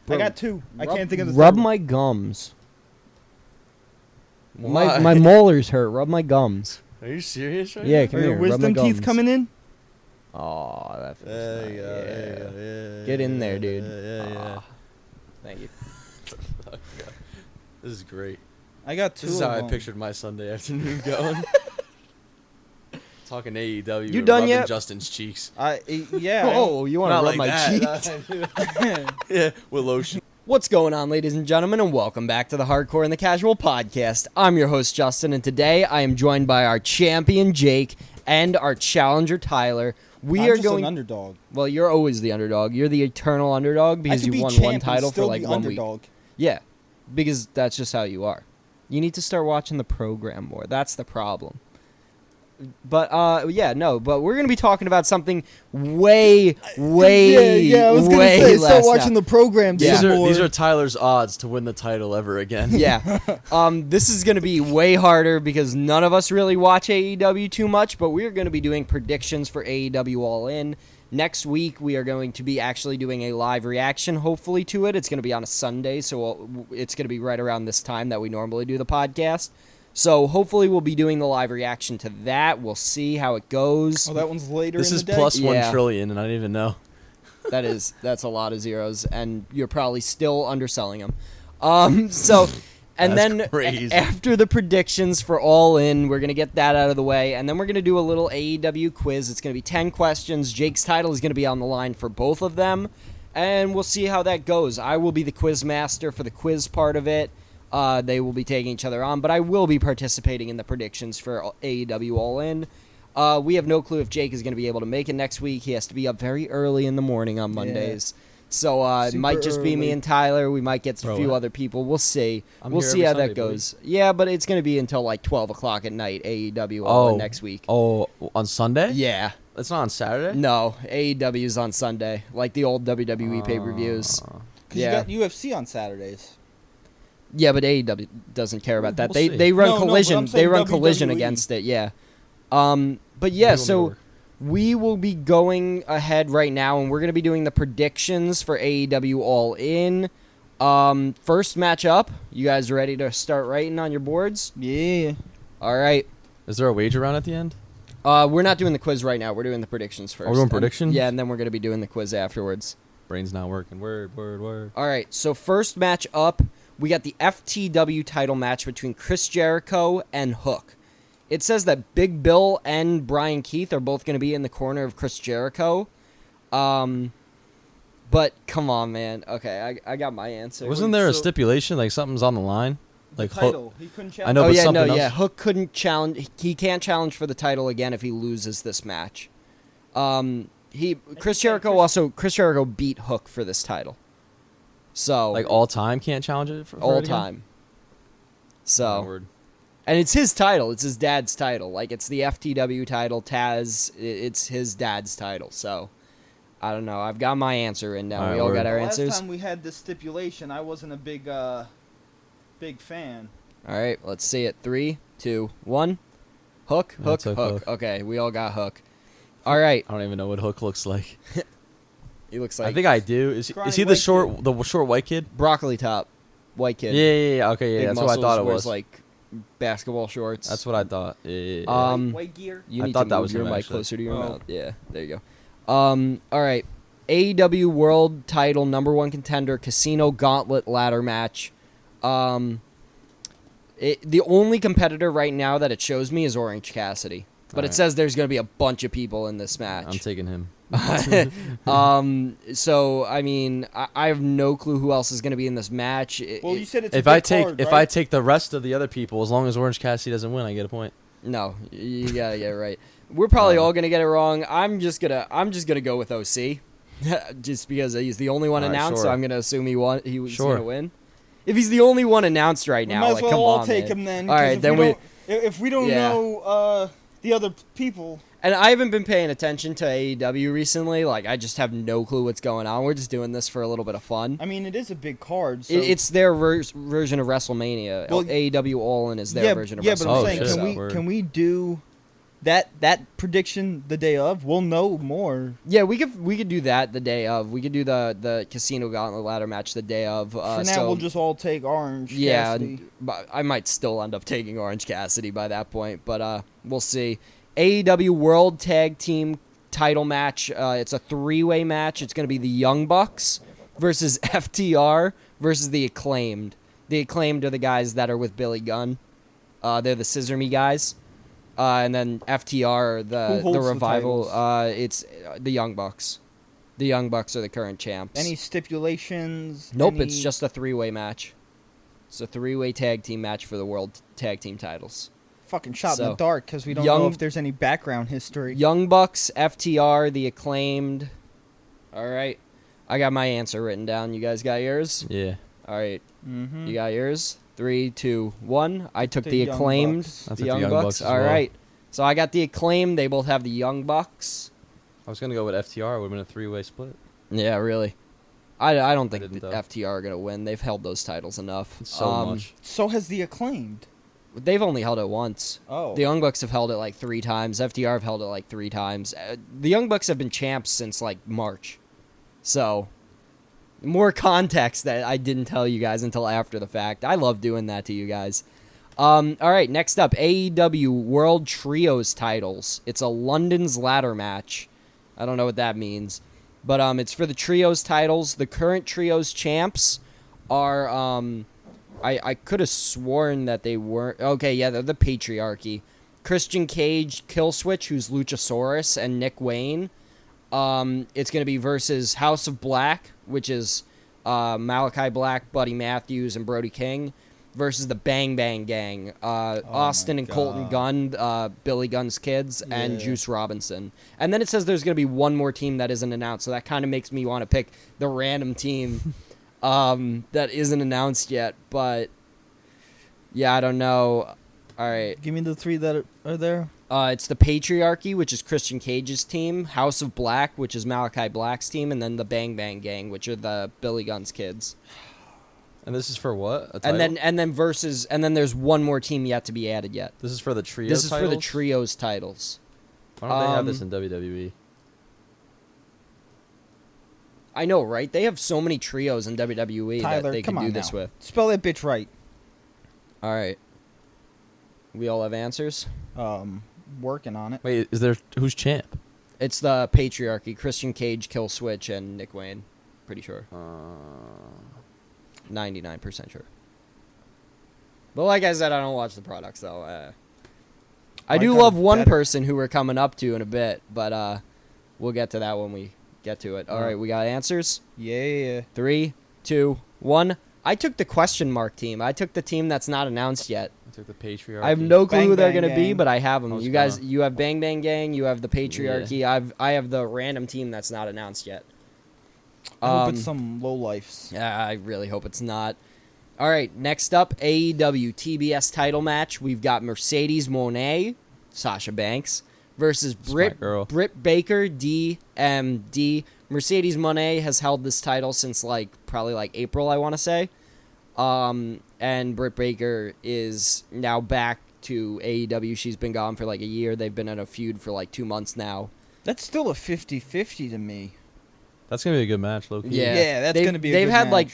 I got two. I can't think of the Rub third. my gums. Why? My molars hurt. Rub my gums. Are you serious right Yeah, now? come Are your here. Rub my wisdom teeth gums. coming in? Oh, that feels There nice. you go. There you go. Yeah, Get in there, yeah, dude. Yeah. Ah, thank you. Fuck, yeah. This is great. I got two. This is of how I them. pictured my Sunday afternoon going. Talking AEW. You and done rubbing yet? Justin's cheeks. Yeah. Oh, you want to Not rub like my that. cheeks? Yeah, with lotion. What's going on, ladies and gentlemen, and welcome back to the Hardcore and the Casual podcast. I'm your host, Justin, and today I am joined by our champion, Jake, and our challenger, Tyler. I'm just an underdog. Well, you're always the underdog. You're the eternal underdog because you won one title for like 1 week. Yeah, because that's just how you are. You need to start watching the program more. That's the problem. But but we're gonna be talking about something way I was gonna say start watching the program. Yeah. These are Tyler's odds to win the title ever again. Yeah. This is going to be way harder because none of us really watch AEW too much, but we're going to be doing predictions for AEW All In. Next week, we are going to be actually doing a live reaction, hopefully, to it. It's going to be on a Sunday, so it's going to be right around this time that we normally do the podcast. So hopefully we'll be doing the live reaction to that. We'll see how it goes. Oh, that one's later This in is the day? plus Yeah. 1 trillion, and I didn't even know. That's a lot of zeros, and you're probably still underselling them. And That's then crazy. after the predictions for All In, we're going to get that out of the way, and then we're going to do a little AEW quiz. It's going to be 10 questions. Jake's title is going to be on the line for both of them, and we'll see how that goes. I will be the quiz master for the quiz part of it. They will be taking each other on, but I will be participating in the predictions for AEW All In. We have no clue if Jake is going to be able to make it next week. He has to be up very early in the morning on Mondays. So it might just be me and Tyler. We might get a few other people. We'll see. We'll see how that goes. Yeah, but it's going to be until like 12 o'clock at night, AEW All In next week. Oh, on Sunday? Yeah. It's not on Saturday? No, AEW is on Sunday, like the old WWE pay-per-views. Because you got UFC on Saturdays. Yeah, but AEW doesn't care about that. We'll They run No, but Collision. I'm They saying run Collision WWE. against it. Yeah. But yeah, so we will be going ahead right now, and we're going to be doing the predictions for AEW All In. First match up. You guys ready to start writing on your boards? Yeah. All right. Is there a wager round at the end? We're not doing the quiz right now. We're doing the predictions first. we're doing And- predictions? yeah, and then we're going to be doing the quiz afterwards. Brain's not working. Word. All right, so first match up, we got the FTW title match between Chris Jericho and Hook. It says that Big Bill and Brian Keith are both going to be in the corner of Chris Jericho. But come on, man. Okay, I got my answer. Wasn't there a stipulation, like something's on the line? Like Title. He couldn't challenge. I know, Oh but yeah, something else. Hook couldn't challenge. He can't challenge for the title again if he loses this match. Chris Jericho beat Hook for this title. So Like all time can't challenge it for all it again? time. So Word. and it's his title. It's his dad's title. Like it's the FTW title. Taz. It's his dad's title. So I don't know. I've got my answer in now. All right, We all word. got our Last answers. time we had this stipulation, I wasn't a big fan. All right. Let's see it. 3, 2, 1. Hook. That's Hook. Okay, we all got Hook. All right. I don't even know what Hook looks like. He looks like I think I do. Is Scrawny he the white short white kid? broccoli top, white kid. Yeah. Okay, yeah. Big That's what I muscles, thought it wears, was. like basketball shorts. That's what I thought. Yeah. White gear. You I need thought to that move was your him, mic actually. closer to your Oh. mouth. Yeah, there you go. All right. AEW World Title #1 contender Casino Gauntlet ladder match. The only competitor right now that it shows me is Orange Cassidy, but it Alright. says there's going to be a bunch of people in this I'm match. taking him. So I mean, I have no clue who else is going to be in this match. Well, you said it's If a I big take card, if right? I take the rest of the other people, as long as Orange Cassidy doesn't win, I get a point. No, you gotta get it right. We're probably all gonna get it wrong. I'm just gonna go with OC, just because he's the only one All right, announced. So sure. I'm gonna assume he was Sure. gonna win. If he's the only one announced right We now, might as like well come all on, take man. him then. All 'cause right, if then if we don't Yeah. know the other people. And I haven't been paying attention to AEW recently. Like I just have no clue what's going on. We're just doing this for a little bit of fun. I mean, it is a big card. So. It's their version of WrestleMania. Well, AEW All In is their version of yeah, WrestleMania. but I'm saying, shit. can we do that prediction the day of, we'll know more. Yeah, we could do that the day of. We could do the Casino Gauntlet ladder match the day of. For now, we'll just all take Orange yeah, Cassidy. but I might still end up taking Orange Cassidy by that point, but we'll see. AEW World Tag Team title match. It's a 3-way match. It's going to be the Young Bucks versus FTR versus the Acclaimed. The Acclaimed are the guys that are with Billy Gunn. They're the Scissor Me guys. And then FTR, the Revival, it's the Young Bucks. The Young Bucks are the current champs. Any stipulations? Nope, it's just a 3-way match. It's a 3-way tag team match for the World Tag Team titles. Fucking shot in the dark because we don't know if there's any background history. Young Bucks, FTR, the Acclaimed. All right. I got my answer written down. You guys got yours? Yeah. All right. Mm-hmm. You got yours? 3, 2, 1. I took the Acclaimed. I The Young Bucks. as All well. right. So I got the Acclaimed. They both have the Young Bucks. I was gonna go with FTR. It would have been a 3-way split. Yeah, really. I don't think didn't, the though. FTR are going to win. They've held those titles enough. So much. So has the Acclaimed. They've only held it once. Oh. The Young Bucks have held it like 3 times. FTR have held it like 3 times. The Young Bucks have been champs since like March. So, more context that I didn't tell you guys until after the fact. I love doing that to you guys. All right, next up, AEW World Trios titles. It's a London's ladder match. I don't know what that means. But it's for the Trios titles. The current Trios champs are... I could have sworn that they weren't... Okay, yeah, they're the Patriarchy. Christian Cage, Killswitch, who's Luchasaurus, and Nick Wayne. It's going to be versus House of Black, which is Malachi Black, Buddy Matthews, and Brody King, versus the Bang Bang Gang, Austin and Colton Gunn, Billy Gunn's kids, and Juice Robinson. And then it says there's going to be one more team that isn't announced, so that kind of makes me want to pick the random team that isn't announced yet. But, yeah, I don't know. All right. Give me the 3 that are there. It's the Patriarchy, which is Christian Cage's team, House of Black, which is Malachi Black's team, and then the Bang Bang Gang, which are the Billy Gunn's kids. And this is for what? A title? And then there's one more team yet to be added yet. This is for the trios. This is titles? for the trios titles. Why don't they have this in WWE? I know, right? They have so many trios in WWE Tyler, that they come can do on this now. with. Spell that bitch right. All right. We all have answers? Working on it. Wait, is there who's champ? It's the Patriarchy, Christian Cage, Killswitch, and Nick Wayne. Pretty sure. 99% sure. But like I said, I don't watch the products, though. I do love one person who we're coming up to in a bit, but we'll get to that when we get to it. All right, we got answers? Yeah. 3, 2, 1. I took the question mark team. I took the team that's not announced yet. I took the Patriarchy. I have no clue Bang who they're Bang going to be, Gang. but I have them. I was You guys, gonna- you have Bang Bang Gang, you have the Patriarchy. I have the random team that's not announced yet. I hope it's some lowlifes. Yeah, I really hope it's not. All right, next up, AEW TBS title match. We've got Mercedes Moné, Sasha Banks, versus Smart girl. Britt Baker, DMD. Mercedes Moné has held this title since probably April, I want to say. And Britt Baker is now back to AEW. She's been gone for a year. They've been in a feud for 2 months now. That's still a 50-50 to me. That's gonna be a good match, low key. Yeah, that's gonna be a They've good had match.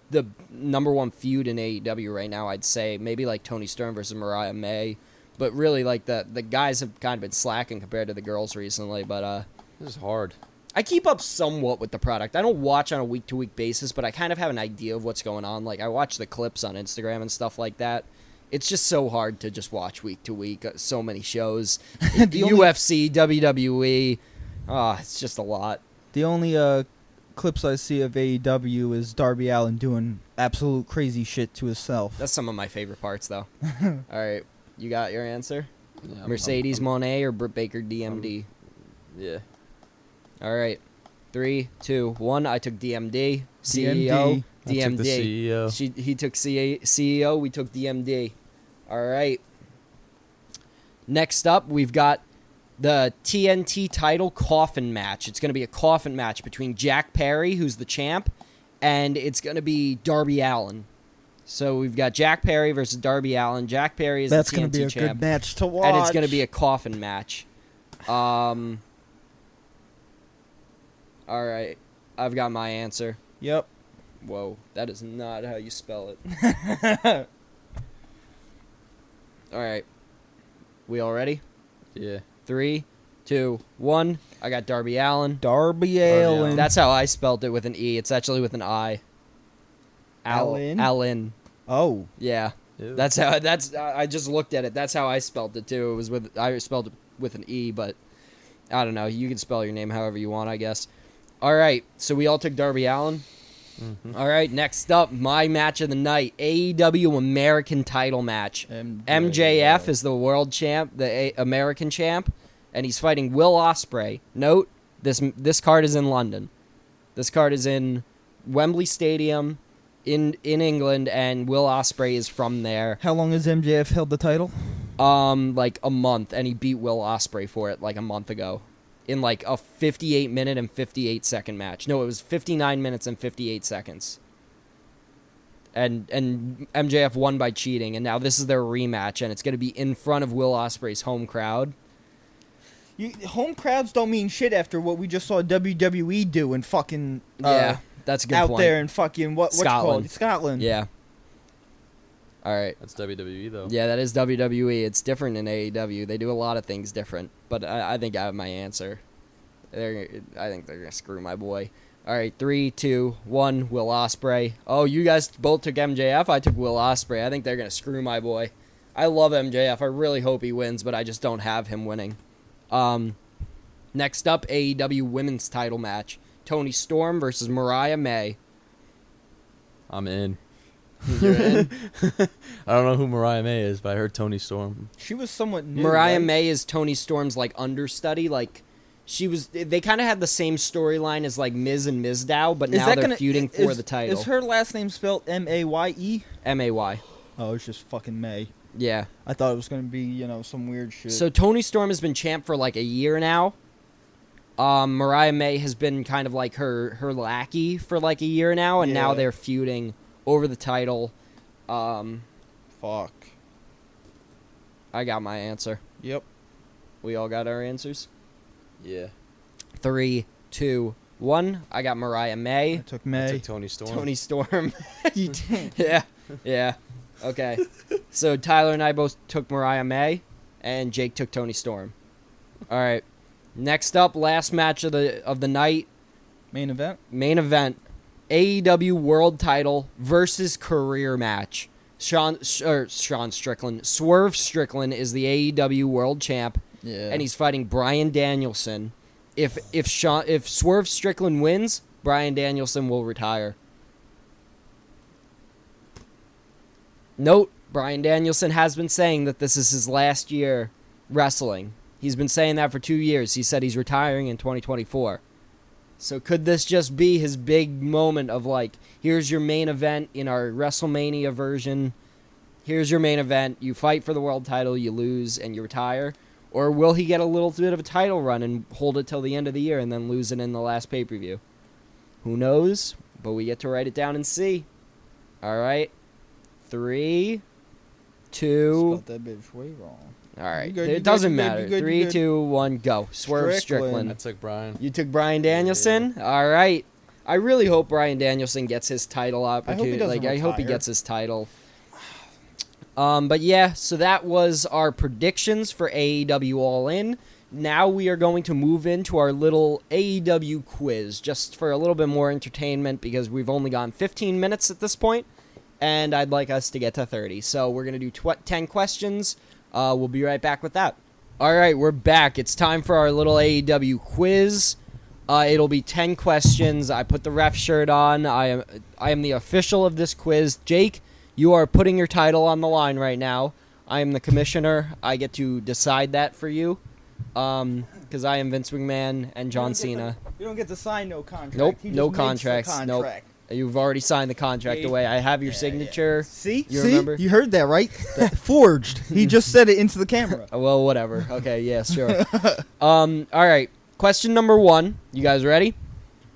the number one feud in AEW right now, I'd say. Maybe Tony Stern versus Mariah May. But really, the guys have kind of been slacking compared to the girls recently. But This is hard. I keep up somewhat with the product. I don't watch on a week-to-week basis, but I kind of have an idea of what's going on. I watch the clips on Instagram and stuff like that. It's just so hard to just watch week to week. So many shows. UFC, WWE. It's just a lot. The only clips I see of AEW is Darby Allin doing absolute crazy shit to himself. That's some of my favorite parts, though. All right. You got your answer? Yeah, Mercedes Moné or Britt Baker DMD? Yeah. All right. 3, 2, 1. I took DMD. DMD. CEO. I took the CEO. He took CEO. We took DMD. All right. Next up, we've got the TNT title coffin match. It's going to be a coffin match between Jack Perry, who's the champ, and it's going to be Darby Allin. So we've got Jack Perry versus Darby Allin. Jack Perry is That's the going to TNT be a champ, good match to watch. and it's going to be a coffin match. All right, I've got my answer. Yep. Whoa, that is not how you spell it. All right, we all ready? Yeah. 3, 2, 1. I got Darby Allin. Darby Allin. That's how I spelled it with an E. It's actually with an I. Allin? Allin. Oh. Yeah. Ew. That's how. I just looked at it. That's how I spelled it too. It was with. I spelled it with an E, but I don't know. You can spell your name however you want, I guess. All right. So we all took Darby Allin. Mm-hmm. All right. Next up, my match of the night: AEW American Title match. MJF is the world champ, the American champ, and he's fighting Will Ospreay. Note this card is in London. This card is in Wembley Stadium. In England, and Will Ospreay is from there. How long has MJF held the title? Like a month, and he beat Will Ospreay for it like a month ago, in like a 58-minute and 58-second match. No, it was 59 minutes and 58 seconds. And MJF won by cheating, and now this is their rematch, and it's going to be in front of Will Ospreay's home crowd. Home crowds don't mean shit after what we just saw WWE do in fucking Yeah, that's a good out point. there in fucking what you call Scotland. it? Scotland. Yeah. All right. That's WWE though. Yeah, that is WWE. It's different in AEW. They do a lot of things different, but I think I have my answer. I think they're gonna screw my boy. All right, 3, 2, 1. Will Ospreay. Oh, you guys both took MJF. I took Will Ospreay. I think they're gonna screw my boy. I love MJF. I really hope he wins, but I just don't have him winning. Next up, AEW Women's Title match: Toni Storm versus Mariah May. I'm in. You're in? I don't know who Mariah May is, but I heard Toni Storm. She was somewhat new. Mariah right? May is Toni Storm's like understudy. Like she was. They kind of had the same storyline as like Miz and Mizdow, but Is now that they're gonna- feuding for the title. Is her last name spelled Maye? May. Oh, it's just fucking May. Yeah. I thought it was gonna be, some weird shit. So Toni Storm has been champ for like a year now. Mariah May has been kind of like her lackey for like a year now, and now Yeah. they're feuding over the title. Fuck. I got my answer. Yep. We all got our answers. Yeah. 3, 2, 1. I got Mariah I May. took I May. took Toni Storm. Toni Storm. Yeah. Okay. So Tyler and I both took Mariah May, and Jake took Toni Storm. All right. Next up, last match of the night, Main event. main event: AEW World Title versus career match. Sean Strickland. Swerve Strickland is the AEW World Champ, Yeah. and he's fighting Bryan Danielson. If Swerve Strickland wins, Bryan Danielson will retire. Note, Bryan Danielson has been saying that this is his last year wrestling. He's been saying that for 2 years. He said he's retiring in 2024. So could this just be his big moment of like, here's your main event in our WrestleMania version. Here's your main event. You fight for the world title, you lose, and you retire. Or will he get a little bit of a title run and hold it till the end of the year and then lose it in the last pay-per-view? Who knows? But we get to write it down and see. All right. 3, 2. Spelled that bitch way wrong. All right. You good, It you doesn't good, you matter. good, you 3, good. 2, 1, go. Swerve Strickland. I took Brian. You took Bryan Danielson? All right. I really hope Bryan Danielson gets his title he opportunity. doesn't I hope he retire. gets his title. But yeah, so that was our predictions for AEW All In. Now we are going to move into our little AEW quiz, just for a little bit more entertainment, because we've only gone 15 minutes at this point, and I'd like us to get to 30. So we're going to do 10 questions. We'll be right back with that. All right, we're back. It's time for our little AEW quiz. It'll be 10 questions. I put the ref shirt on. I am the official of this quiz. Jake, you are putting your title on the line right now. I am the commissioner. I get to decide that for you. Because I am Vince McMahon and John Cena. You don't get to sign no contract. Nope, He just no makes the contracts. Nope. contract. You've already signed the contract away. I have your signature. See? You See? remember? You heard that, right? Forged. He just said it into the camera. Well, whatever. Okay, yeah, sure. All right. Question number 1. You guys ready?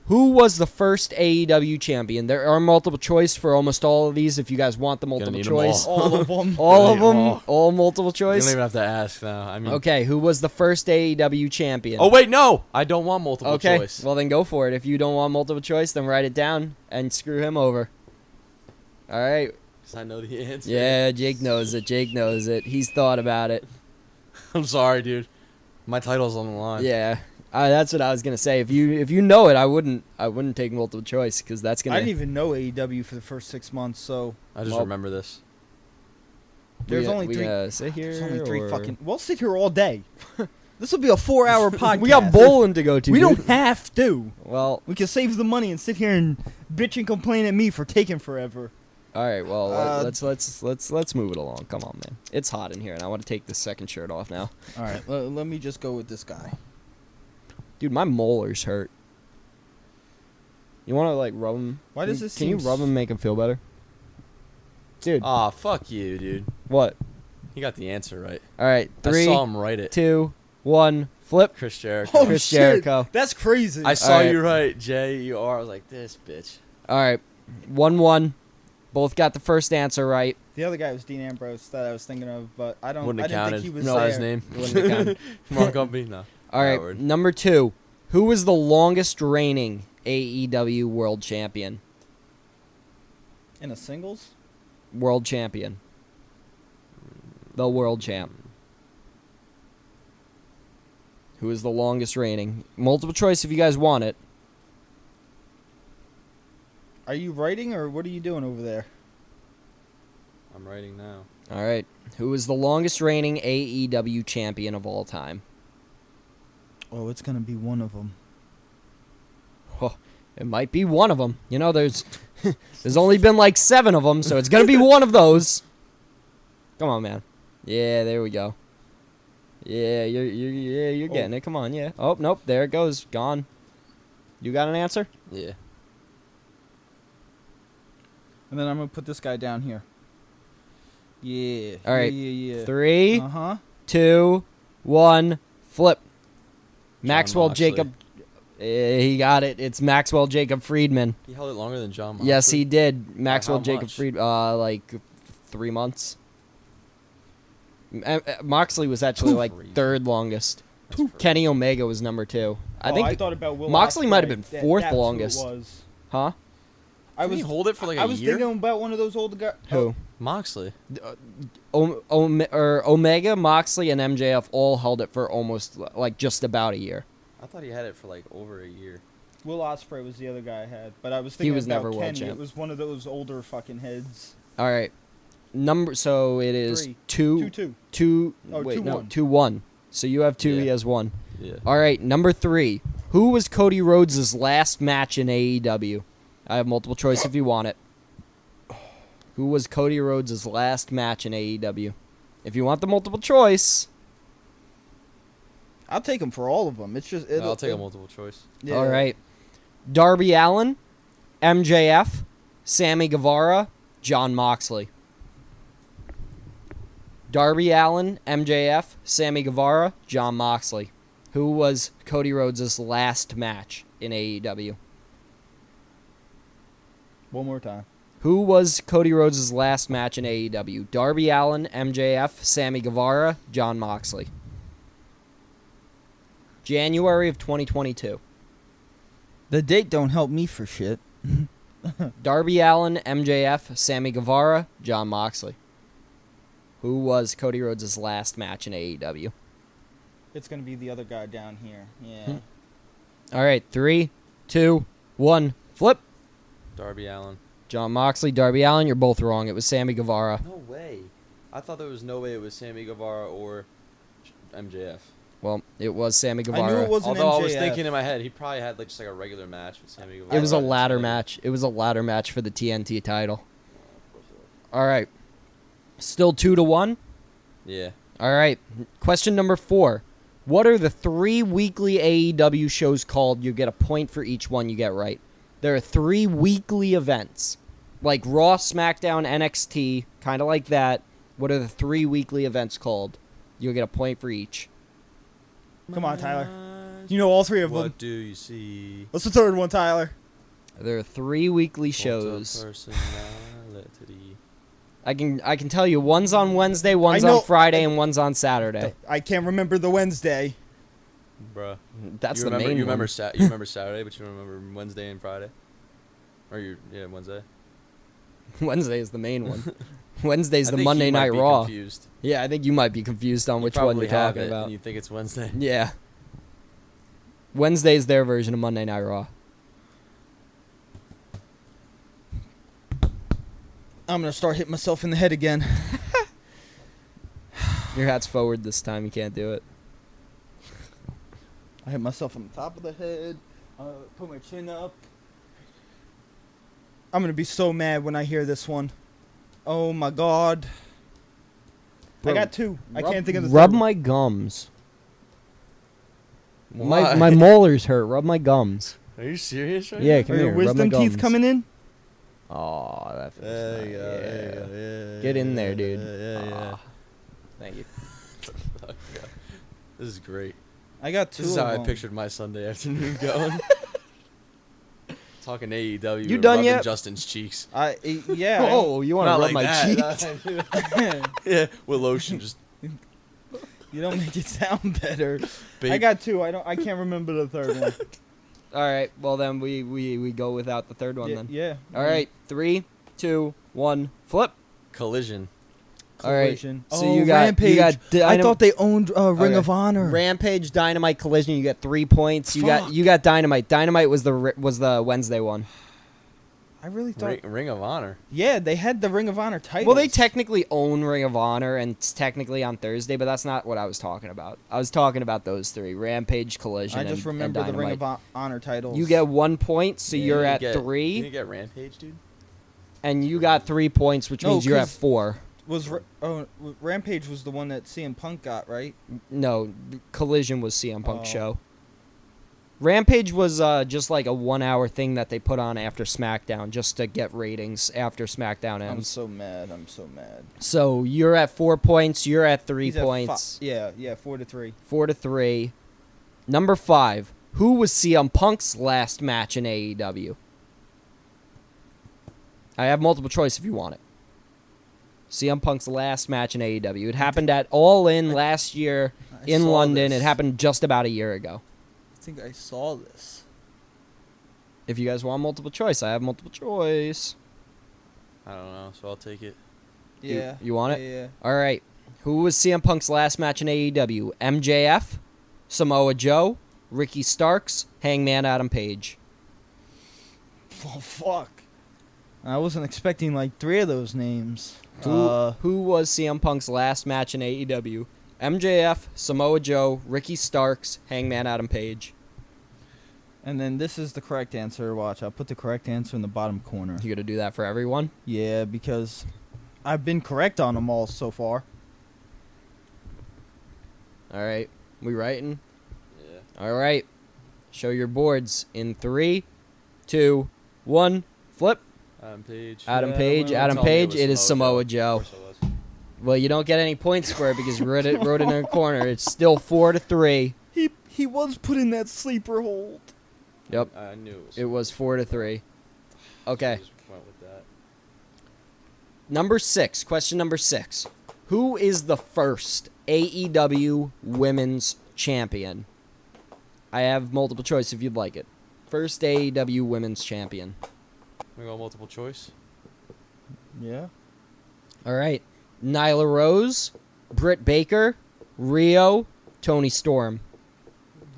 Who was the first AEW champion? There are multiple choice for almost all of these if you guys want the multiple need 'em choice. All of them. All of Need 'em them? All multiple You choice? don't even have to ask now. I mean, Okay, who was the first AEW champion? Oh wait, no, I don't want multiple Okay, choice. well then go for it. If you don't want multiple choice, then write it down and screw him over. All right. 'Cause I know the answer. Yeah, Jake knows it. Jake knows it. He's thought about it. I'm sorry, dude. My title's on the line. Yeah, that's what I was gonna say. If you know it, I wouldn't take multiple choice because that's gonna. I didn't even know AEW for the first 6 months, so I just remember this. there's only we three. Sit here. There's only three or- fucking. We'll sit here all day. This will be a 4-hour podcast. We got bowling to go to. We dude. don't have to. Well, We can save the money and sit here and bitch and complain at me for taking forever. all right. Well, let's move it along. Come on, man. It's hot in here, and I want to take this second shirt off now. All right, let me just go with this guy. Dude, my molars hurt. You want to like rub them? Why does this Can you seem rub them, make them feel better? Dude, Aw, fuck you, dude. what? You got the answer right. All right, I 3, saw him write it. 2, 1, flip. Chris Jericho. Oh Chris shit, Jericho. that's crazy. I saw Alright. you right, J-U-R. I was like, this bitch. All right, 1-1. Both got the first answer right. The other guy was Dean Ambrose that I was thinking of, but I Wouldn't didn't have think counted. he was No, there. his name. Wouldn't have counted. Wrong company? No. All right, Howard. number 2. Who was the longest reigning AEW World Champion? In a singles? World Champion. The World Champ. Who is the longest reigning? Multiple choice if you guys want it. Are you writing or what are you doing over there? I'm writing now. All right. Who is the longest reigning AEW champion of all time? Oh, it's gonna be one of them. Oh, it might be one of them. You know, there's only been like 7 of them, so it's gonna be one of those. Come on, man. Yeah, there we go. Yeah, you're getting it. Come on, yeah. Oh nope, there it goes, gone. You got an answer? Yeah. And then I'm gonna put this guy down here. Yeah. All right. Yeah. 3, Uh huh. 2, 1, flip. Maxwell Moxley. Jacob. He got it. It's Maxwell Jacob Friedman. He held it longer than John Moxley. Yes, he did. Maxwell how Jacob much? Friedman. Like 3 months. Moxley was actually like Crazy. 3rd longest. That's crazy. Kenny Omega was number 2. I I think. thought about Will Moxley Ospreay. might have been That- 4th that's who it longest. was. Huh? I Didn't was he hold it for like a I was year? thinking about one of those old guys. Who? Moxley. Omega, Moxley, and MJF all held it for almost like just about a year. I thought he had it for like over a year. Will Ospreay was the other guy I had, but I was thinking was about never world Kenny. champ. It was one of those older fucking heads. All right. So it is 3, 2, 2-2. 2. Oh, Wait, 2-1. no, 2-1. So you have 2. Yeah. He has 1. Yeah. All right, number 3. Who was Cody Rhodes' last match in AEW? I have multiple choice if you want it. Who was Cody Rhodes' last match in AEW? If you want the multiple choice. I'll take him for all of them. It's just. I'll take a multiple choice. Yeah. All right. Darby Allin, MJF, Sammy Guevara, John Moxley. Darby Allin, MJF, Sammy Guevara, John Moxley. Who was Cody Rhodes' last match in AEW? One more time. Who was Cody Rhodes' last match in AEW? Darby Allin, MJF, Sammy Guevara, John Moxley. January of 2022. The date don't help me for shit. Darby Allin, MJF, Sammy Guevara, John Moxley. Who was Cody Rhodes' last match in AEW? It's gonna be the other guy down here. Yeah. All right, 3, 2, 1, flip. Darby Allin. John Moxley, Darby Allin, you're both wrong. It was Sammy Guevara. No way. I thought there was no way it was Sammy Guevara or MJF. Well, it was Sammy Guevara. I knew it wasn't Although I MJF. was thinking in my head, he probably had like just like a regular match with Sammy Guevara. It was a I thought ladder like- match. It was a ladder match for the TNT title. All right. Still 2-1. Yeah. All right. Question number 4. What are the 3 weekly AEW shows called? You get a point for each one you get right. There are 3 weekly events. Like Raw, SmackDown, NXT, kind of like that. What are the 3 weekly events called? You'll get a point for each. Come on, Tyler. You know all three of What them. do you see? What's the third one, Tyler? There are 3 weekly shows. I can tell you one's on Wednesday, one's on Friday, and one's on Saturday. I can't remember the Wednesday. Bruh. That's you the remember, main you one. remember you remember Saturday, but you don't remember Wednesday and Friday? Or Wednesday? Wednesday is the main one. Wednesday's I the think Monday you might Night be Raw. Confused. Yeah, I think you might be confused on which one probably you're have talking it, about. And you think it's Wednesday. Yeah. Wednesday's their version of Monday Night Raw. I'm gonna start hitting myself in the head again. Your hat's forward this time. You can't do it. I hit myself on the top of the head. Put my chin up. I'm gonna be so mad when I hear this one. Oh my god. Bro, I got 2. I can't think of the Rub third one. my gums. Why? My molars hurt. Rub my gums. Are you serious right Yeah, now? come Are your here. Rub my wisdom teeth gums. coming in? Oh, that feels There nice. you go. There you go. Yeah, Get in there, dude. Yeah. Ah, thank you. Fuck, yeah. This is great. I got 2 This is of how I them. pictured my Sunday afternoon going. Talking AEW. You and done rubbing yet? Justin's cheeks. Yeah. Oh, you want to Not rub like my that. cheek? Yeah, with lotion. Just You don't make it sound better. big. I got 2. I can't remember the third one. All right. Well, then we go without the third one yeah, then. yeah. All right. 3, 2, 1, flip. Collision. All right. Collision. So oh, you got Rampage. you got I thought they owned Ring of Honor. Rampage, Dynamite, Collision. You get 3 points. You got Dynamite. Dynamite was the Wednesday one. I really thought. Ring of Honor. Yeah, they had the Ring of Honor title. Well, they technically own Ring of Honor, and it's technically on Thursday, but that's not what I was talking about. I was talking about those 3: Rampage, Collision, I just and remember the Ring Dynamite. of Honor titles. You get 1 point, so Yeah, you're you at get- 3, You get Rampage, dude. and you got 3 points, which No, means you're at 'cause- 4. Rampage was the one that CM Punk got, right? No, Collision was CM Punk's Oh. show. Rampage was just like a 1-hour thing that they put on after SmackDown, just to get ratings after SmackDown I'm ends. so mad. I'm so mad. So you're at 4 points. You're at 3 He's at points. yeah, 4-3. 4-3. Number 5. Who was CM Punk's last match in AEW? I have multiple choice if you want it. CM Punk's last match in AEW. It happened at All In last year in saw London. this. It happened just about a year ago. I think I saw this. If you guys want multiple choice, I have multiple choice. I don't know, so I'll take it. Yeah. You want it? Yeah. All right. Who was CM Punk's last match in AEW? MJF, Samoa Joe, Ricky Starks, Hangman Adam Page. Oh fuck. I wasn't expecting like 3 of those names. Who was CM Punk's last match in AEW? MJF, Samoa Joe, Ricky Starks, Hangman Adam Page. And then this is the correct answer. Watch, I'll put the correct answer in the bottom corner. You gonna do that for everyone? Yeah, because I've been correct on them all so far. All right. We writing? Yeah. All right. Show your boards in 3, 2, 1. Flip. Adam Page. Adam Yeah, Page. well, Adam Tell me it Page. was It is Samoa Of Joe. course it was. Well, you don't get any points for it because you wrote it in a corner. It's still 4-3. He was put in that sleeper hold. Yep. I knew it was. It was 4-3. Okay. Just went with that. Number 6. Question number 6. Who is the first AEW Women's Champion? I have multiple choice if you'd like it. First AEW Women's Champion. We go multiple choice. Yeah. All right. Nyla Rose, Britt Baker, Rio, Tony Storm.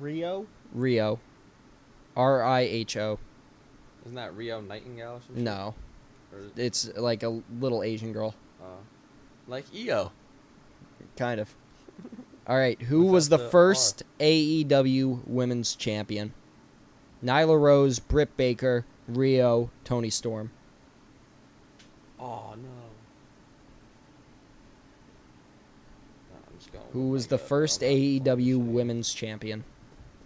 Rio. Rio. Riho. Isn't that Rio Nightingale or something? No. Or, It's like a little Asian girl. like EO. Kind of. All right. Who Without was the the first AEW Women's Champion? Nyla Rose, Britt Baker, Rio, Tony Storm. Oh no. I'm just going Who with was my the gut, first but I'm not AEW gonna say. Women's Champion?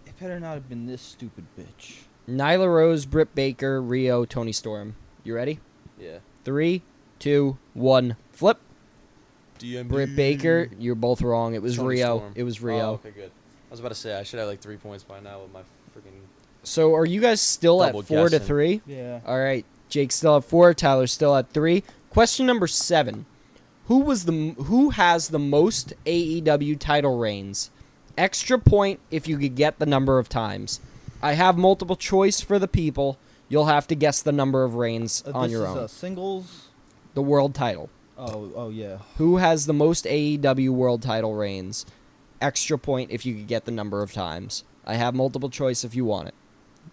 It better not have been this stupid bitch. Nyla Rose, Britt Baker, Rio, Tony Storm. You ready? Yeah. 3, 2, 1. Flip. DMD. Britt Baker. You're both wrong. It was Tony Rio. Storm. It was Rio. Oh, okay, good. was about to say I should have like 3 points by now with my freaking. So are you guys still at Double 4-3? Yeah. All right. Jake still at 4. Tyler still at 3. Question number 7. Who has the most AEW title reigns? Extra point if you could get the number of times. I have multiple choice for the people. You'll have to guess the number of reigns on your own. This is a singles. The world title. Oh yeah. Who has the most AEW world title reigns? Extra point if you could get the number of times. I have multiple choice if you want it.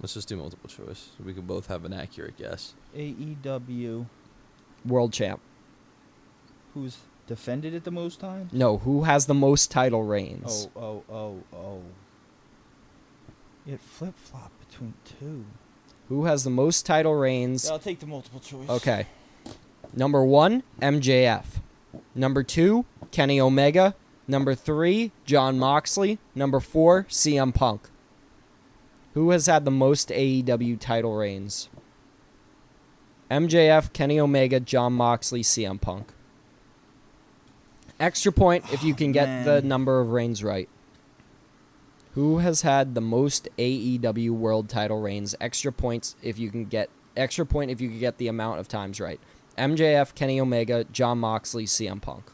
Let's just do multiple choice. We can both have an accurate guess. AEW. World champ. Who's defended it the most time? No, who has the most title reigns? Oh. It flip flop between two. Who has the most title reigns? I'll take the multiple choice. Okay. Number 1, MJF. Number 2, Kenny Omega. Number 3, Jon Moxley. Number 4, CM Punk. Who has had the most AEW title reigns? MJF, Kenny Omega, Jon Moxley, CM Punk. Extra point if you can get the number of reigns right. Who has had the most AEW world title reigns? Extra point if you can get the amount of times right. MJF, Kenny Omega, Jon Moxley, CM Punk.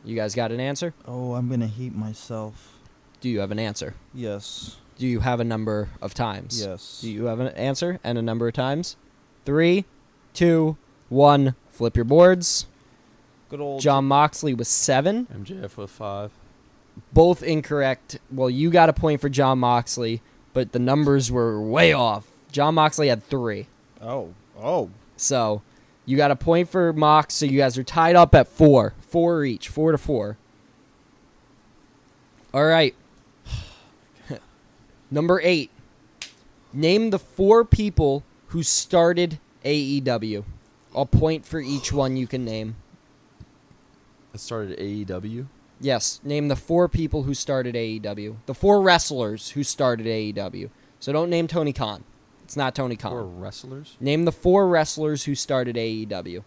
You guys got an answer? Oh, I'm gonna hate myself. Do you have an answer? Yes. Do you have a number of times? Yes. Do you have an answer and a number of times? 3, 2, 1. Flip your boards. Good old Jon Moxley was 7. MJF with 5. Both incorrect. Well, you got a point for Jon Moxley, but the numbers were way off. Jon Moxley had 3. Oh. So, you got a point for Mox, so you guys are tied up at 4. 4 each. 4-4. All right. Number 8. Name the 4 people who started AEW. A point for each one you can name. It started AEW. Yes, name the 4 people who started AEW. The 4 wrestlers who started AEW. So don't name Tony Khan. It's not Tony Khan. 4 wrestlers? Name the 4 wrestlers who started AEW.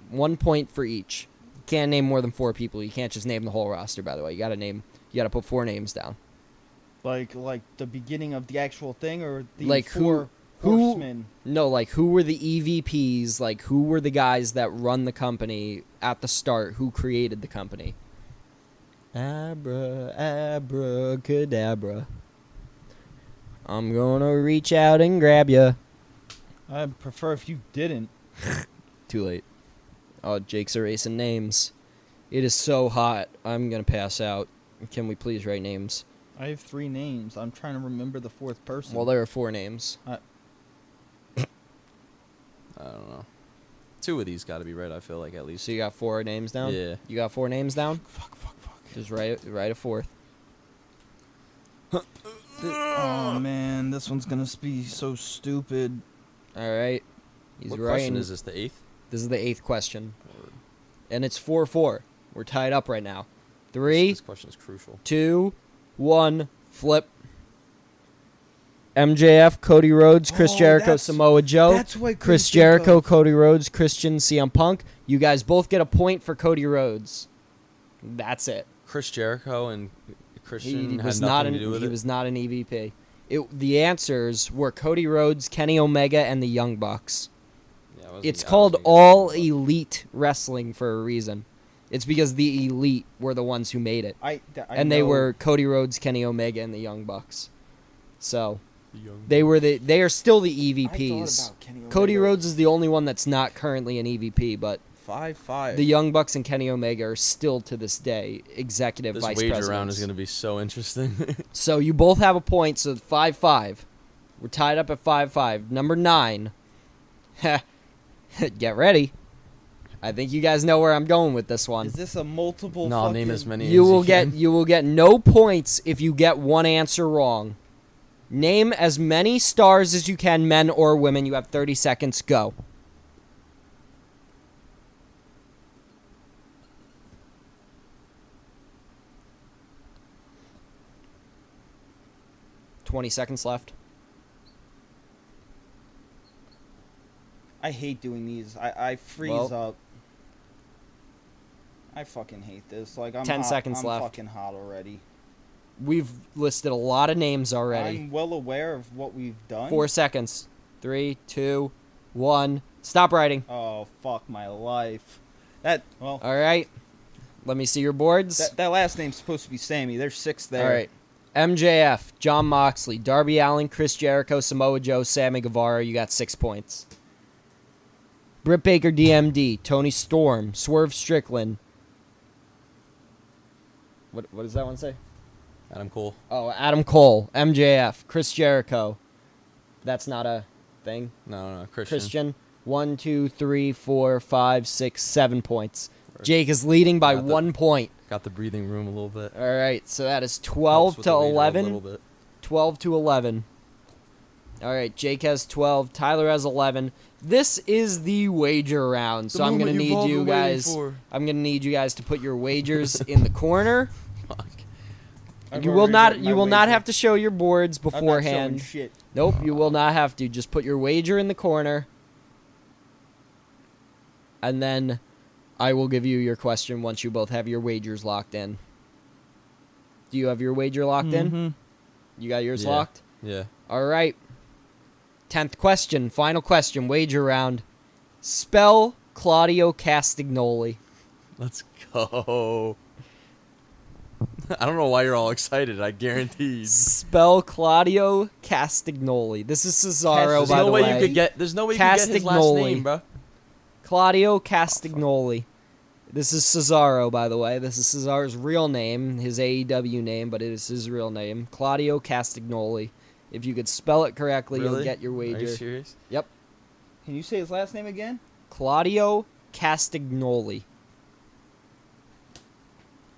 1 point for each. You can't name more than 4 people. You can't just name the whole roster, by the way. You gotta put 4 names down. Like the beginning of the actual thing, or the Like four who horsemen? No, like who were the EVPs, like who were the guys that run the company at the start, who created the company. Abracadabra. I'm gonna reach out and grab ya. I'd prefer if you didn't. Too late. Oh, Jake's erasing names. It is so hot. I'm gonna pass out. Can we please write names? I have 3 names. I'm trying to remember the 4th person. Well, there are 4 names. I don't know. 2 of these got to be right, I feel like, at least. So you got 4 names down? Yeah. You got 4 names down? Fuck. Just write a 4th. Oh man, this one's gonna be so stupid. All right. He's What writing. question is this, the 8th? This is the 8th question. And it's 4-4. We're tied up right now. 3, This question is crucial. 2, 1, flip. MJF, Cody Rhodes, Chris Oh, Jericho, that's- Samoa Joe, That's what I couldn't Chris think Jericho, of. Cody Rhodes, Christian, CM Punk. You guys both get a point for Cody Rhodes. That's it. Chris Jericho and Christian He had was nothing not to do with he it? was not an EVP. The answers were Cody Rhodes, Kenny Omega, and the Young Bucks. Yeah, I wasn't- It's I called wasn't All gonna- Elite Wrestling for a reason. It's because the Elite were the ones who made it. And they know. were Cody Rhodes, Kenny Omega, and the Young Bucks. So The young they are still the I EVPs. thought about Kenny Cody Omega. Rhodes is the only one that's not currently an EVP, but 5-5. the Young Bucks and Kenny Omega are still to this day executive This vice wager presidents. round is going to be so interesting. So you both have a point, so 5-5. We're tied up at 5-5. Number 9. Get ready. I think you guys know where I'm going with this one. Is this a multiple? No, fucking... name as many You as will can. get no points if you get one answer wrong. Name as many stars as you can, men or women. You have 30 seconds. Go. $20 left. I hate doing these. I freeze Well. up. I fucking hate this. Like, I'm 10 hot, seconds I'm left. fucking hot already. We've listed a lot of names already. I'm well aware of what we've done. 4 seconds. 3, 2, 1. Stop writing. Oh, fuck my life. That, well, All right. Let me see your boards. that last name's supposed to be Sammy. There's 6 there. All right. MJF, John Moxley, Darby Allin, Chris Jericho, Samoa Joe, Sammy Guevara. You got 6 points. Britt Baker, DMD, Tony Storm, Swerve Strickland. What does that one say? Adam Cole. Oh, Adam Cole, MJF, Chris Jericho. That's not a thing. No, Christian. 1, 2, 3, 4, 5, 6, 7 points. Jake is leading by 1 point. Got the breathing room a little bit. All right, so that is Helps 12 with to the wager a 11. little bit. 12 to 11. All right, Jake has 12. Tyler has 11. This is the wager round, so I'm gonna need you guys. I'm gonna need you guys to put your wagers in the corner. Fuck. I've You will already not. got You my will not wager. have to show your boards I'm not showing beforehand. shit. Nope, you will not have to. Just put your wager in the corner, and then I will give you your question once you both have your wagers locked in. Do you have your wager locked in? Mhm. You got yours Yeah. locked? Yeah. All right. 10th question, final question, wager round. Spell Claudio Castagnoli. Let's go. I don't know why you're all excited. I guarantee. Spell Claudio Castagnoli. This is Cesaro, There's by no the way way. you could get. There's no way you could get his last Castagnoli. name, bro. Claudio Castagnoli. This is Cesaro, by the way. This is Cesaro's real name, his AEW name, but it is his real name. Claudio Castagnoli. If you could spell it correctly, Really? you'll get your Are wager. you serious? Yep. Can you say his last name again? Claudio Castagnoli.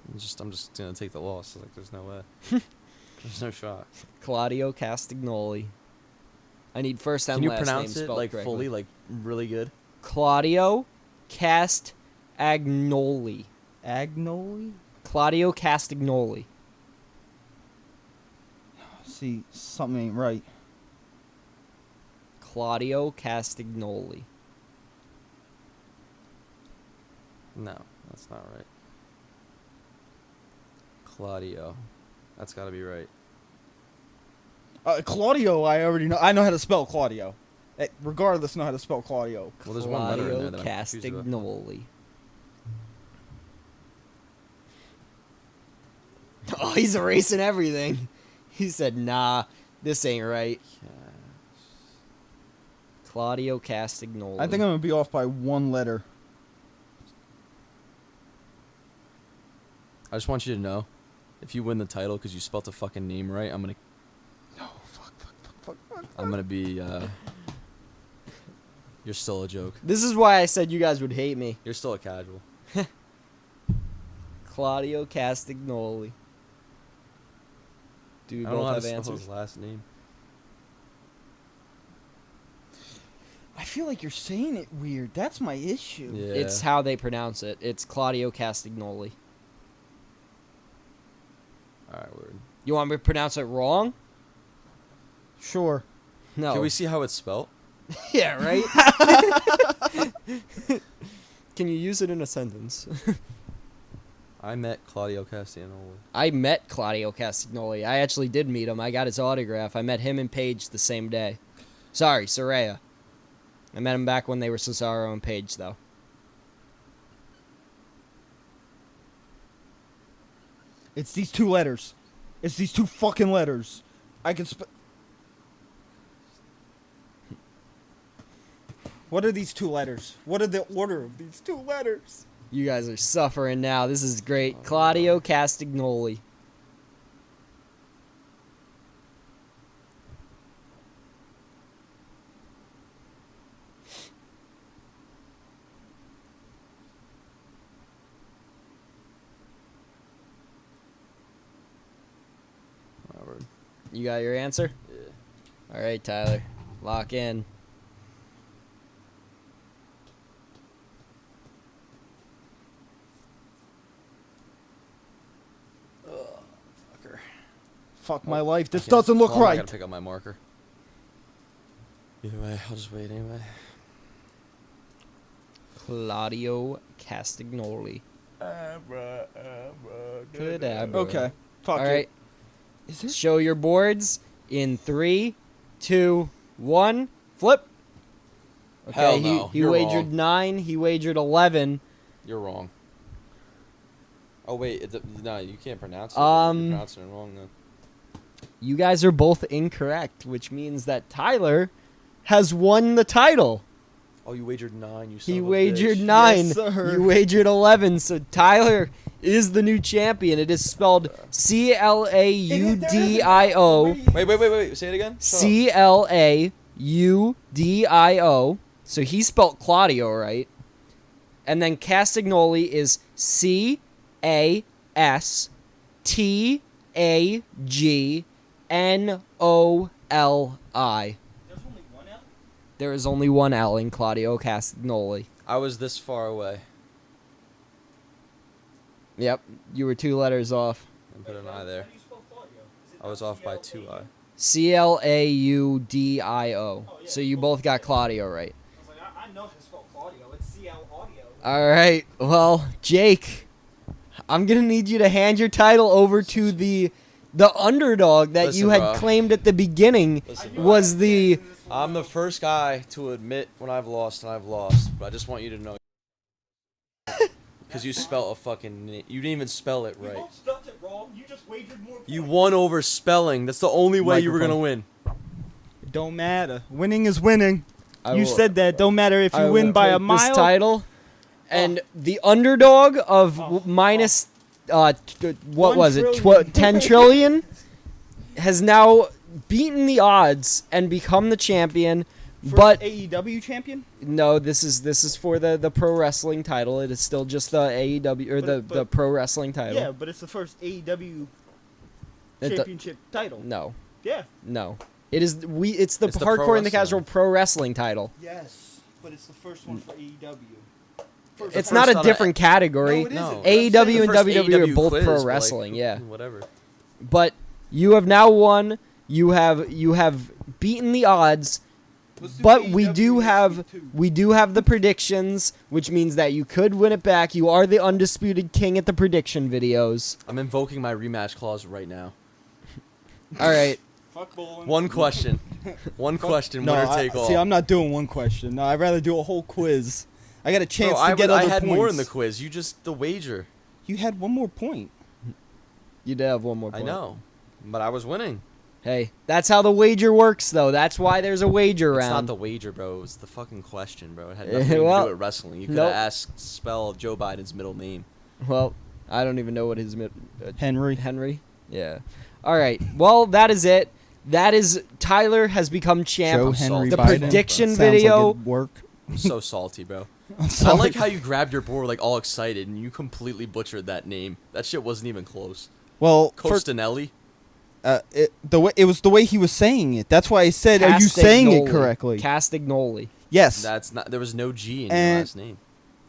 I'm just gonna take the loss. Like, there's no way. There's no shot. Claudio Castagnoli. I need first and Can you last name pronounce it spelled like correctly. fully, like really good? Claudio Castagnoli. Agnoli? Claudio Castagnoli. See, something ain't right. Claudio Castagnoli. No, that's not right. Claudio. That's got to be right. Claudio, I already know. I know how to spell Claudio. Regardless, know how to spell Claudio. Well, there's one letter in Claudio there that I'm confused about. Castagnoli. Oh, he's erasing everything. He said, nah, this ain't right. Claudio Castagnoli. I think I'm gonna be off by 1 letter. I just want you to know, if you win the title because you spelt the fucking name right, I'm gonna be. You're still a joke. This is why I said you guys would hate me. You're still a casual. Claudio Castagnoli. Do we I don't know both how have to spell answers? his last name. I feel like you're saying it weird. That's my issue. Yeah. It's how they pronounce it. It's Claudio Castagnoli. All right, word. You want me to pronounce it wrong? Sure. No. Can we see how it's spelled? Yeah, right? Can you use it in a sentence? I met Claudio Castagnoli. I met Claudio Castagnoli. I actually did meet him. I got his autograph. I met him and Paige the same day. Sorry, Saraya. I met him back when they were Cesaro and Paige, though. It's these 2 letters. It's these 2 fucking letters. I can What are these 2 letters? What are the order of these 2 letters? You guys are suffering now. This is great. Claudio Castagnoli. All right, word. You got your answer? Yeah. All right, Tyler. Lock in. Fucker. Fuck my life. This Okay. doesn't look Hold on, I right. gotta pick up my marker. Either way, I'll just wait anyway. Claudio Castagnoli. Cadabra. Okay. Fuck All it. right. Is there? Show your boards in 3, 2, 1. Flip. Okay, Hell no, he you're wagered wrong. 9. He wagered 11. You're wrong. Oh wait, no, you can't pronounce it. Um, You're pronouncing it wrong then. You guys are both incorrect, which means that Tyler has won the title. Oh, you wagered 9. You son He of a wagered bitch. 9. Yes, sir. You wagered 11. So Tyler is the new champion. It is spelled Claudio. Wait. Say it again. Claudio. So he spelled Claudio right. And then Castagnoli is Castagnoli. There is only one L in Claudio Castagnoli. I was this far away. Yep, you were 2 letters off. And put an I there. I was off by 2 I. Claudio. So you both got Claudio right. I know how to spell Claudio. It's CL Audio. All right. Well, Jake, I'm gonna need you to hand your title over to the underdog that you Listen, had bro. claimed at the beginning Listen, was the. I'm the first guy to admit when I've lost, and I've lost. But I just want you to know. Because you spelled a fucking... You didn't even spell it right. spelled it wrong. You just wagered more. You won over spelling. That's the only way you were going to win. It don't matter. Winning is winning. I You will- said that. Don't matter if I you win will by a take this mile. title, and the underdog of minus, what 1 was it? trillion. 10 trillion has now beaten the odds and become the champion. First But AEW champion. no, this is for the pro wrestling title. It is still just the AEW or the But- pro wrestling title. Yeah, but it's the first AEW It do- championship title. no, Yeah. no. It's the It's the pro hardcore and the wrestling. casual pro wrestling title. Yes, but it's the first one for AEW. It's not a on a- different category. No, it No. isn't. AEW The and first WWE are both quiz, pro but, like, wrestling, yeah. Whatever. But you have now won. You have beaten the odds. But we do have the predictions, which means that you could win it back. You are the undisputed king at the prediction videos. I'm invoking my rematch clause right now. All right. Fuck bowling. One question. One question. No, Winner take all. see, I'm not doing one question. No, I'd rather do a whole quiz. I got a chance Bro, to get other I had points. more in the quiz. You just the wager. You had one more point. You did have one more I point. know, but I was winning. Hey, that's how the wager works, though. That's why there's a wager It's not round. the wager, bro. It's the fucking question, bro. It had nothing to Well, do with wrestling. You could nope. have asked spell Joe Biden's middle name. Well, I don't even know what his Henry. Henry. Yeah. All right. Well, that is it. That is Tyler has become champ. Joe I'm Henry the Biden. prediction Sounds video. Like it'd work. I'm so salty, bro. I'm I sorry. like how you grabbed your board like all excited and you completely butchered that name. That shit wasn't even close. Well, Costanelli. it was the way he was saying it. That's why I said, "Are you saying it Castagnoli. correctly?" Castagnoli. Yes. That's not. There was no G in your And- last name.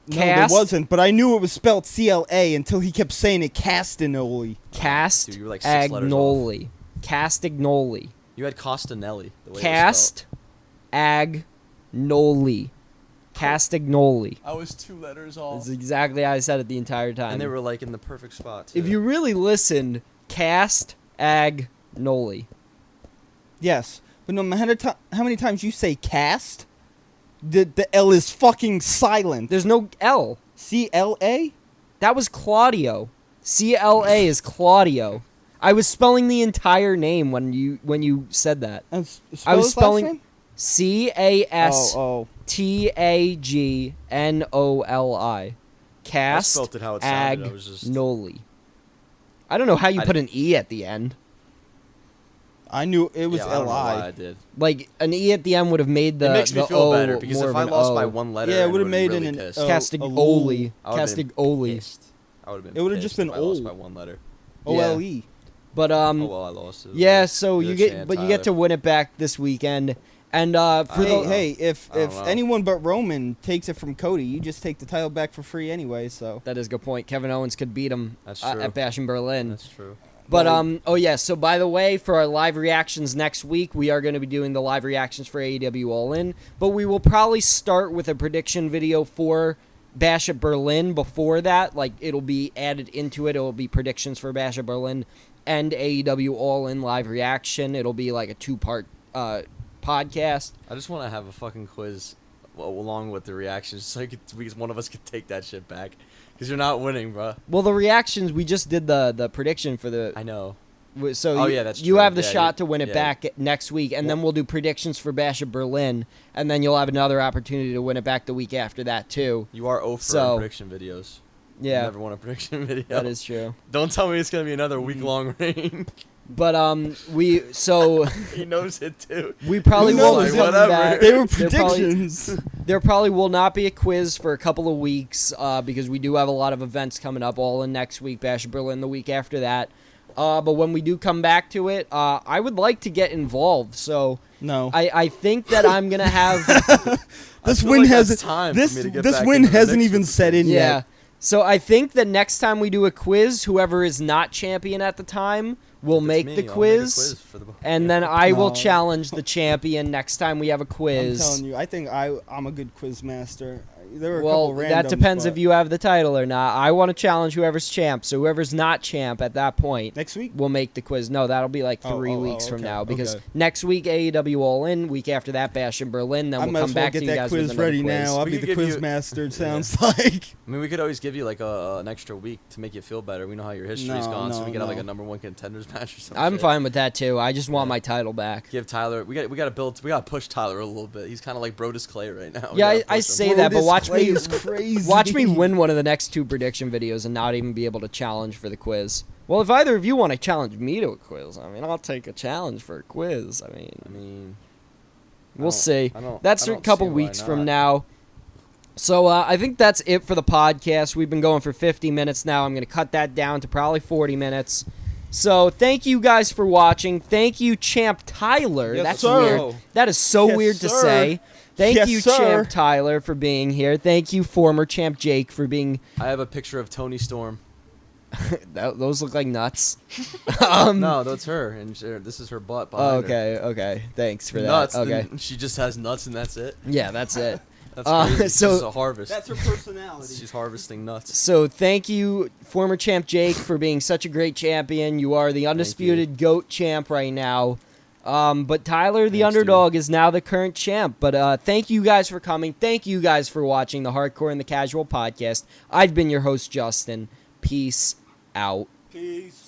No, there Cast- wasn't. But I knew it was spelled CLA until he kept saying it Castanoli. Cast Dude, you were like 6 letters Agnoli. Castagnoli. You had Costanelli. The way Cast Agnoli. Castagnoli. I was 2 letters off. That's exactly how I said it the entire time. And they were like in the perfect spot. Too. if you really listened, Cast Agnoli. Yes, but no matter how many times you say cast, the L is fucking silent. There's no L. CLA. That was Claudio. CLA is Claudio. I was spelling the entire name when you said that. And I was spell his last spelling name? Castagnoli. I Cast spelt it how it sounded. I was just. Agnoli. I don't know how you I put an E at the end. I knew it was Yeah, I don't know why I LI. did. Like an E at the end would have made the It makes me the feel O better because more if of I an lost O. by 1 letter, Yeah, it I would've would've made been an- really pissed. Castagnoli. I would've been Castagnoli. pissed. I would have been. It would've just pissed been if I lost old. by 1 letter. OLE. But Oh well, I lost. It was yeah. like, So you're you a get, champ, but you get to Tyler. win it back this weekend. And for I the don't know. Hey, if I don't know. anyone but Roman takes it from Cody, you just take the title back for free anyway. So that is a good point. Kevin Owens could beat him That's true. at Bash in Berlin. That's true. But oh yeah, so by the way, for our live reactions next week, we are going to be doing the live reactions for AEW All In, but we will probably start with a prediction video for Bash at Berlin before that. Like, it'll be added into it. It'll be predictions for Bash at Berlin and AEW All In live reaction. It'll be like a 2-part podcast. I just want to have a fucking quiz along with the reactions, so because one of us could take that shit back. Because you're not winning, bro. Well, the reactions, we just did the prediction for the... I know. So oh, yeah, that's you true. have the Yeah, shot to win it yeah. back next week, and then we'll do predictions for Bash at Berlin, and then you'll have another opportunity to win it back the week after that, too. You are 0 for So- prediction videos. Yeah, You never won a prediction video. that is true. Don't tell me it's going to be another week-long reign. But, He knows it, too. we probably Who won't knows? be Like, doing whatever. that. They were There probably- predictions. There probably will not be a quiz for a couple of weeks because we do have a lot of events coming up, All In next week, Bash at Berlin the week after that. But when we do come back to it, I would like to get involved. So No. I think that I'm going to have... This feel win like hasn't. that's time for This me to get this back win into the hasn't mix even with the set in Yeah. yet. So I think that next time we do a quiz, whoever is not champion at the time will It's make me, the I'll make a quiz. for the- And then I will No. challenge the champion next time we have a I'm quiz. telling you, I think I'm a good quiz master. There were a Well, couple that randoms, depends but if you have the title or not. I want to challenge whoever's champ. So whoever's not champ at that point next week. will make the quiz. No, that'll be like Oh, 3 oh, weeks oh, from okay, now because okay. next week AEW All In, week after that Bash in Berlin. Then I we'll might come as well back to get you that guys with quiz another ready quiz. now. I'll We be could the give quiz you- master. It Yeah. sounds like. I mean, we could always give you like an extra week to make you feel better. We know how your history's No, gone, so no, we could have like no. a number 1 contenders match or something. I'm fine with that too. I just want Yeah. my title back. Give Tyler. We got to push Tyler a little bit. He's kind of like Brodus Clay right now. We Yeah, gotta I push him. say that, but This watch Clay me is crazy. watch me win one of the next 2 prediction videos and not even be able to challenge for the quiz. Well, if either of you want to challenge me to a quiz, I mean, I'll take a challenge for a quiz. I mean, we'll see. That's I a don't couple see why weeks from not. now. So I think that's it for the podcast. We've been going for 50 minutes now. I'm going to cut that down to probably 40 minutes. So thank you guys for watching. Thank you, Champ Tyler. Yes, That's sir. weird. That is so Yes, weird to sir. say. Thank Yes, you, sir. Champ Tyler, for being here. Thank you, former Champ Jake, for being... I have a picture of Tony Storm. Those look like nuts. No, that's her, and this is her butt. Oh, Behind her. okay. Thanks for that. Nuts. Okay. then She just has nuts, and that's it. Yeah, that's it. That's so- crazy. So she's a harvest. That's her personality. She's harvesting nuts. So thank you, former champ Jake, for being such a great champion. You are the undisputed GOAT champ right now. But Tyler, the Thanks, underdog, is now the current champ. But thank you guys for coming. Thank you guys for watching the Hardcore and the Casual podcast. I've been your host, Justin. Peace out. Peace.